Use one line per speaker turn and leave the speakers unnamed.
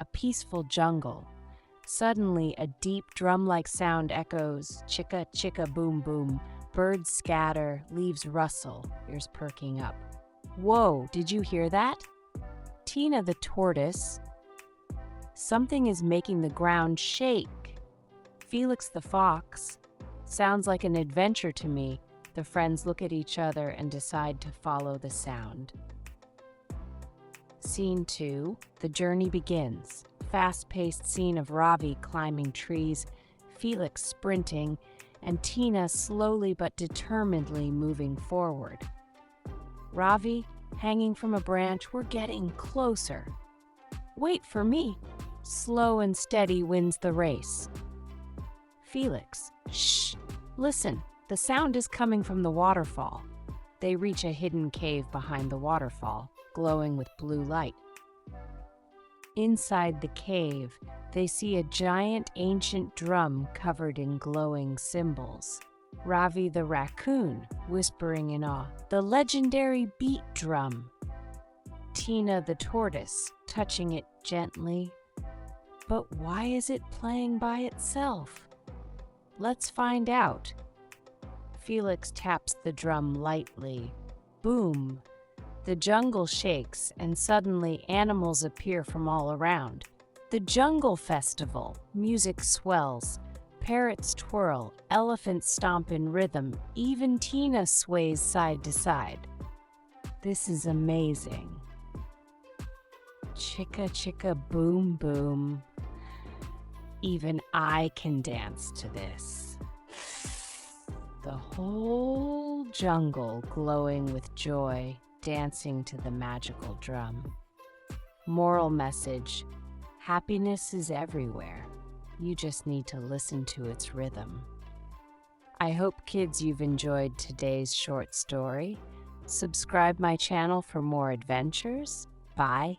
a peaceful jungle. Suddenly, a deep drum-like sound echoes, chicka chicka boom boom. Birds scatter, leaves rustle, ears perking up. Whoa, did you hear that? Tina the tortoise. Something is making the ground shake. Felix the Fox. Sounds like an adventure to me. The friends look at each other and decide to follow the sound. Scene 2. The journey begins. Fast-paced scene of Ravi climbing trees, Felix sprinting, and Tina slowly but determinedly moving forward. Ravi, hanging from a branch, we're getting closer. Wait for me. Slow and steady wins the race. Felix, shh, listen, the sound is coming from the waterfall. They reach a hidden cave behind the waterfall, glowing with blue light. Inside the cave, they see a giant ancient drum covered in glowing symbols. Ravi the Raccoon, whispering in awe, the legendary beat drum. Tina the Tortoise, touching it gently. But why is it playing by itself? Let's find out. Felix taps the drum lightly. Boom! The jungle shakes, and suddenly animals appear from all around. The Jungle Festival. Music swells. Parrots twirl, elephants stomp in rhythm, even Tina sways side to side. This is amazing. Chicka Chicka Boom Boom. Even I can dance to this. The whole jungle glowing with joy, dancing to the magical drum. Moral message: happiness is everywhere. You just need to listen to its rhythm. I hope, kids, you've enjoyed today's short story. Subscribe my channel for more adventures. Bye.